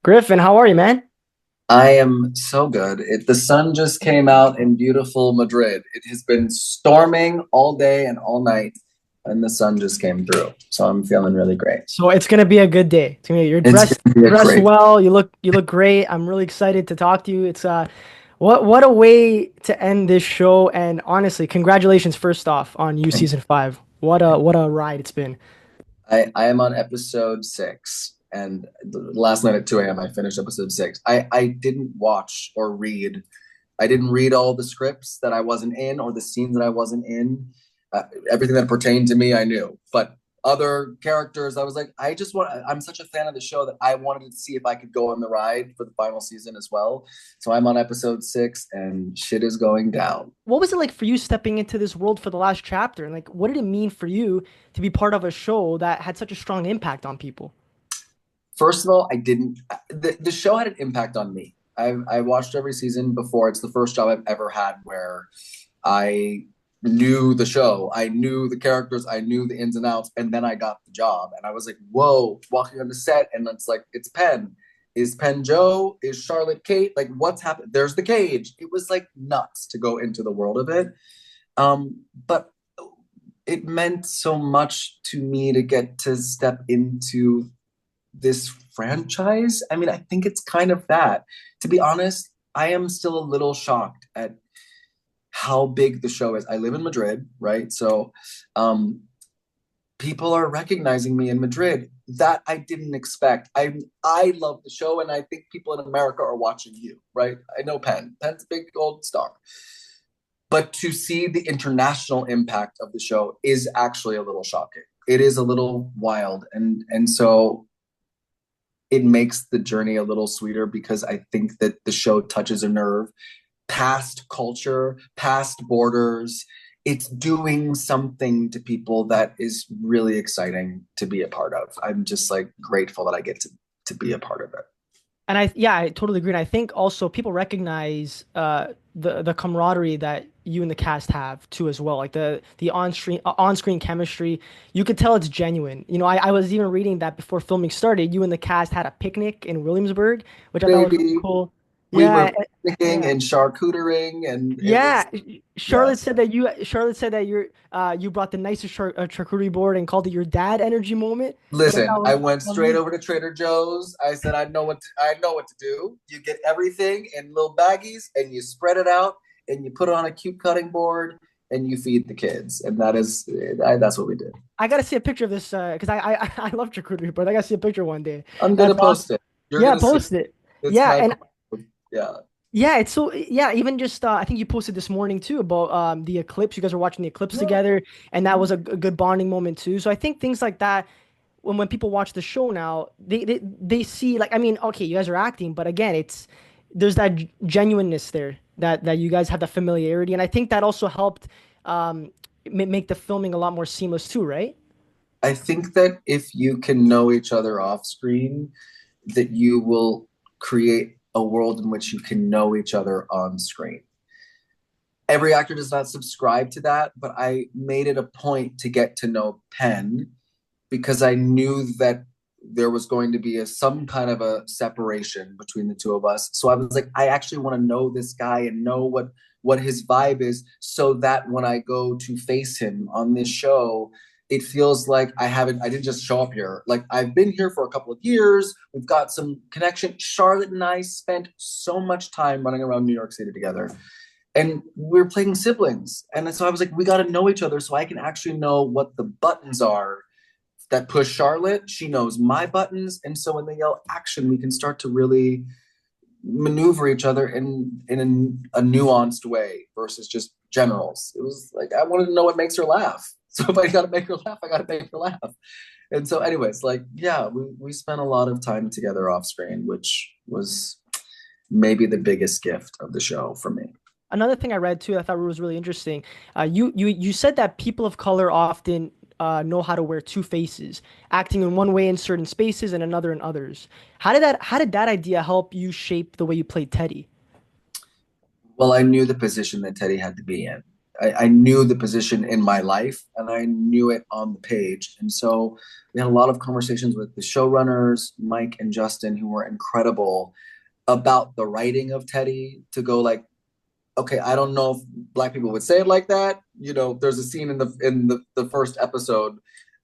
Griffin, how are you, man? I am so good. The sun just came out in beautiful Madrid. It has been storming all day and all night, and the sun just came through. So I'm feeling really great. So it's gonna be a good day. You're It's dressed gonna be a dressed great. well. You look great. I'm really excited to talk to you. It's what a way to end this show. And honestly, congratulations first off on you season 5. What a ride it's been. I am on episode 6, and last night at 2 a.m. I finished episode 6. I didn't watch or read. I didn't read all the scripts that I wasn't in or the scenes that I wasn't in. Everything that pertained to me, I knew. But other characters, I was like, I'm such a fan of the show that I wanted to see if I could go on the ride for the final season as well. So I'm on episode 6, and shit is going down. What was it like for you stepping into this world for the last chapter? And like, what did it mean for you to be part of a show that had such a strong impact on people? First of all, I didn't. The show had an impact on me. I watched every season before. It's the first job I've ever had where I knew the show, I knew the characters, I knew the ins and outs, and then I got the job, and I was like, "Whoa!" Walking on the set, and it's like, it's Penn. Is Penn Joe? Is Charlotte Kate? Like, what's happened? There's the cage. It was like nuts to go into the world of it. But it meant so much to me to get to step into this franchise. I mean, I think it's kind of that. To be honest, I am still a little shocked at how big the show is. I live in Madrid, right? So um, people are recognizing me in Madrid. That I didn't expect. I love the show, and I think people in America are watching you, right? I know Penn. Penn's a big old star. But to see the international impact of the show is actually a little shocking. It is a little wild. And so it makes the journey a little sweeter because I think that the show touches a nerve past culture, past borders. It's doing something to people that is really exciting to be a part of. I'm just like grateful that I get to be a part of it. And I totally agree. And I think also people recognize the camaraderie that you and the cast have too as well. Like the on screen chemistry, you could tell it's genuine. I was even reading that before filming started, you and the cast had a picnic in Williamsburg, which I thought was really Baby, cool. we Yeah, were picnicking yeah. and charcutering, and it Yeah, was, Charlotte yes. said that you brought the nicest charcuterie board and called it your dad energy moment, which I Listen, thought I was went straight amazing. over to Trader Joe's. I said, I know what to do. You get everything in little baggies and you spread it out and you put it on a cute cutting board and you feed the kids. And that's what we did. I gotta see a picture of this because I love charcuterie board. I gotta see a picture one day. I'm That's gonna awesome. post it. You're Yeah, gonna see it. post it. It's Yeah, high and quality. Yeah. yeah, it's so yeah. Even just I think you posted this morning too about the eclipse. You guys were watching the eclipse Yeah. together, and that was a good bonding moment too. So I think things like that when people watch the show now, they see like I mean, okay, you guys are acting, but again, it's there's that genuineness there that you guys have that familiarity, and I think that also helped make the filming a lot more seamless too, right? I think that if you can know each other off screen, that you will create a world in which you can know each other on screen. Every actor does not subscribe to that, but I made it a point to get to know Penn because I knew that there was going to be some kind of a separation between the two of us. So I was like, I actually want to know this guy and know what his vibe is, so that when I go to face him on this show, it feels like I didn't just show up here. Like I've been here for a couple of years. We've got some connection. Charlotte and I spent so much time running around New York City together, and we're playing siblings. And so I was like, we got to know each other so I can actually know what the buttons are that push Charlotte. She knows my buttons. And so when they yell action, we can start to really maneuver each other in a nuanced way versus just generals. It was like, I wanted to know what makes her laugh. So if I got to make her laugh, I got to make her laugh. And so, anyways, like, yeah, we spent a lot of time together off screen, which was maybe the biggest gift of the show for me. Another thing I read too, I thought was really interesting. You said that people of color often know how to wear two faces, acting in one way in certain spaces and another in others. How did that idea help you shape the way you played Teddy? Well, I knew the position that Teddy had to be in. I knew the position in my life and I knew it on the page. And so we had a lot of conversations with the showrunners, Mike and Justin, who were incredible about the writing of Teddy to go like, okay, I don't know if black people would say it like that. There's a scene in the first episode.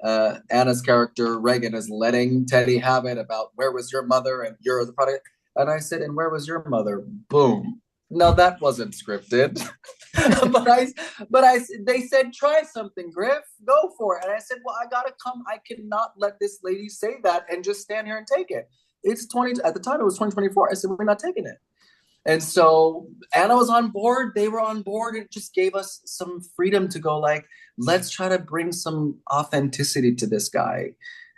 Anna's character Reagan is letting Teddy have it about where was your mother and you're the product. And I said, and where was your mother? Boom. No, that wasn't scripted. but I, they said, try something, Griff, go for it. And I said, well, I gotta come. I cannot let this lady say that and just stand here and take it. It's 20 at the time. It was 2024. I said, we're not taking it. And so Anna was on board. They were on board. It just gave us some freedom to go like, let's try to bring some authenticity to this guy.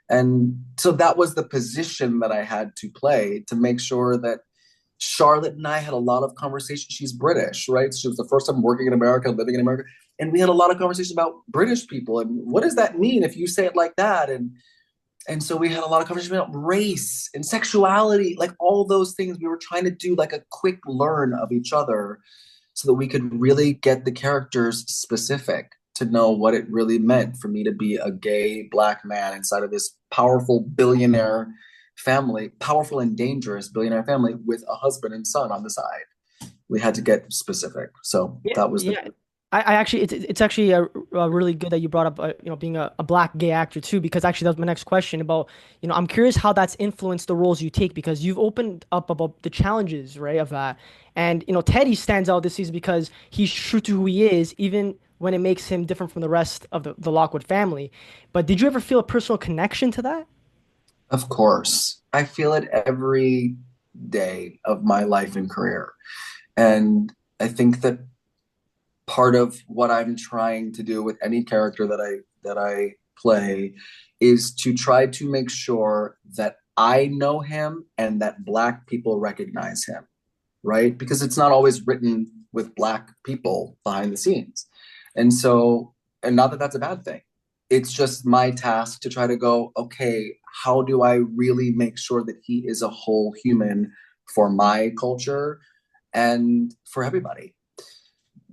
And so that was the position that I had to play to make sure that Charlotte and I had a lot of conversation. She's British, right? She was the first time working in America, living in America. And we had a lot of conversation about British people and what does that mean if you say it like that? And so we had a lot of conversation about race and sexuality, like all those things. We were trying to do like a quick learn of each other so that we could really get the characters specific to know what it really meant for me to be a gay black man inside of this powerful billionaire family, powerful and dangerous billionaire family with a husband and son on the side. We had to get specific. So Yeah, that was the yeah. I actually, it's actually really good that you brought up, being a black gay actor too, because actually that was my next question about, I'm curious how that's influenced the roles you take because you've opened up about the challenges, right, of that. And, Teddy stands out this season because he's true to who he is, even when it makes him different from the rest of the Lockwood family. But did you ever feel a personal connection to that? Of course. I feel it every day of my life and career. And I think that part of what I'm trying to do with any character that I play is to try to make sure that I know him and that black people recognize him, right? Because it's not always written with black people behind the scenes. And so, and not that that's a bad thing. It's just my task to try to go, okay, how do I really make sure that he is a whole human for my culture and for everybody?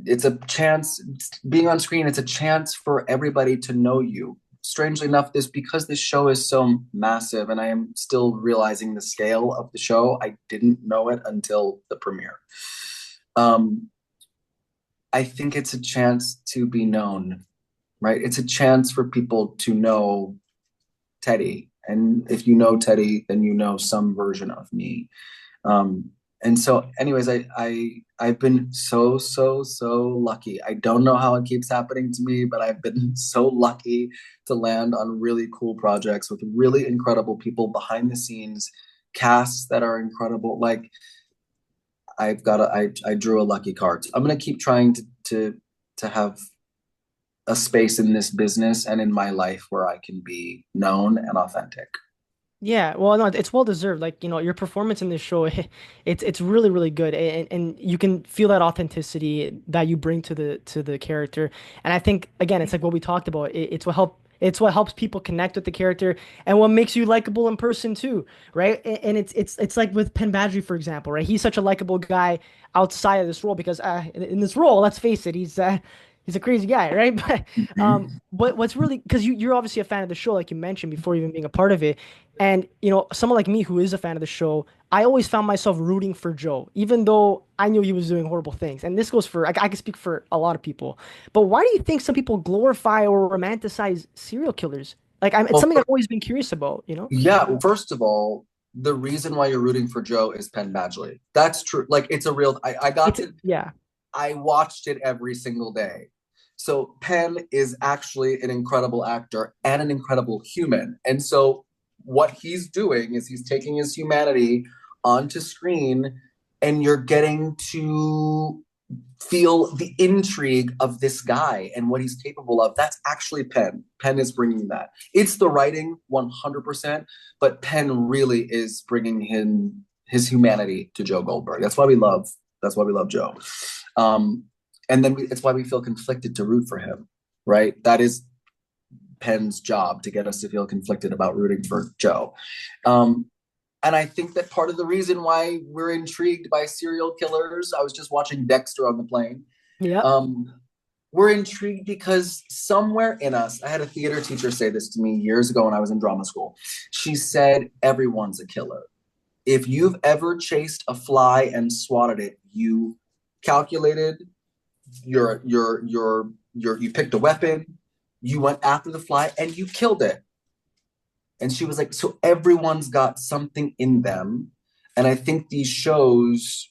It's a chance, being on screen, it's a chance for everybody to know you. Strangely enough, because this show is so massive and I am still realizing the scale of the show, I didn't know it until the premiere. Um, I think it's a chance to be known, right? It's a chance for people to know Teddy. And if you know Teddy, then you know some version of me. Um, and so, anyways, I've been so lucky. I don't know how it keeps happening to me, but I've been so lucky to land on really cool projects with really incredible people behind the scenes, casts that are incredible. Like I drew a lucky card. I'm gonna keep trying to have a space in this business and in my life where I can be known and authentic. Yeah, well, no, it's well deserved. Like, your performance in this show, it's really, really good, and you can feel that authenticity that you bring to the character. And I think again, it's like what we talked about. It's what helps people connect with the character and what makes you likable in person too, right? And it's like with Penn Badgley, for example, right? He's such a likable guy outside of this role because in this role, let's face it, he's a crazy guy, right? Mhm. But what's really because you're obviously a fan of the show, like you mentioned before even being a part of it, and someone like me who is a fan of the show, I always found myself rooting for Joe, even though I knew he was doing horrible things. And this goes for I can speak for a lot of people. But why do you think some people glorify or romanticize serial killers? It's Well, something I've always been curious about. yeah, well, first of all, the reason why you're rooting for Joe is Penn Badgley. That's true. Like it's a real I got It's to yeah. I watched it every single day. So Penn is actually an incredible actor and an incredible human. And so what he's doing is he's taking his humanity onto screen and you're getting to feel the intrigue of this guy and what he's capable of. That's actually Penn. Penn is bringing that. It's the writing 100%, but Penn really is bringing his humanity to Joe Goldberg. That's why we love Joe. Um, and then it's why we feel conflicted to root for him, right? That is Penn's job to get us to feel conflicted about rooting for Joe. Um, and I think that part of the reason why we're intrigued by serial killers, I was just watching Dexter on the plane, Yep. um, we're intrigued because somewhere in us, I had a theater teacher say this to me years ago when I was in drama school. She said, everyone's a killer. If you've ever chased a fly and swatted it, you calculated you picked a weapon, you went after the fly and you killed it. And she was like, so everyone's got something in them. And I think these shows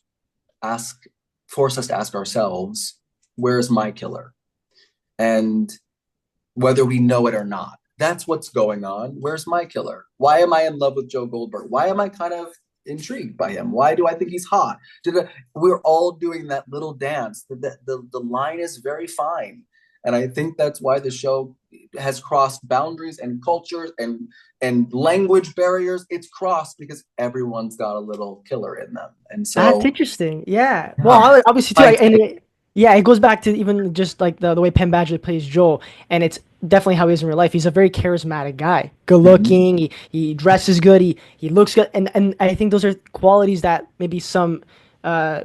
ask force us to ask ourselves, where's my killer? And whether we know it or not, that's what's going on. Where's my killer? Why am I in love with Joe Goldberg? Why am I kind of intrigued by him? Why do I think he's hot? We're all doing that little dance. The line is very fine. And I think that's why the show has crossed boundaries and cultures and language barriers. It's crossed because everyone's got a little killer in them. And That's so, interesting. Yeah. Well, yeah, obviously too, my and take. yeah, it goes back to even just like the way Penn Badgley plays Joel, and it's definitely how he is in real life. He's a very charismatic guy, good Mhm. looking. He dresses good. He looks good, and I think those are qualities that maybe some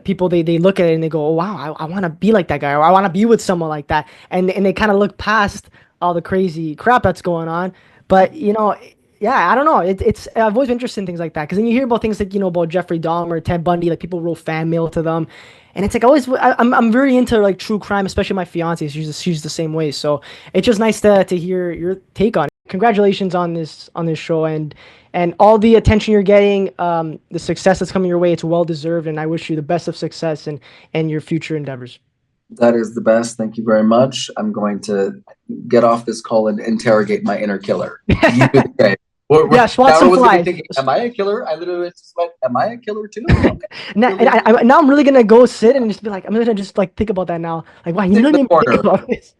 people they look at it and they go, oh wow, I want to be like that guy, or I want to be with someone like that, and they kind of look past all the crazy crap that's going on. But yeah, I don't know. It's I've always been interested in things like that because then you hear about things like about Jeffrey Dahmer, Ted Bundy, like people wrote fan mail to them, and it's like I'm very into like true crime, especially my fiance. She's the same way, so it's just nice to hear your take on it. Congratulations on this show and all the attention you're getting, the success that's coming your way. It's well deserved, and I wish you the best of success and your future endeavors. That is the best. Thank you very much. I'm going to get off this call and interrogate my inner killer. You do the same. Yeah, swat Now some everyone's gonna be flies. thinking, "Am I a killer?" I literally just went, "Am I a killer too?" Okay, Now, killer too. now I'm really gonna go sit and just be like, I'm gonna just like think about that now. Like, wow, you Sit in didn't the even think corner. about this.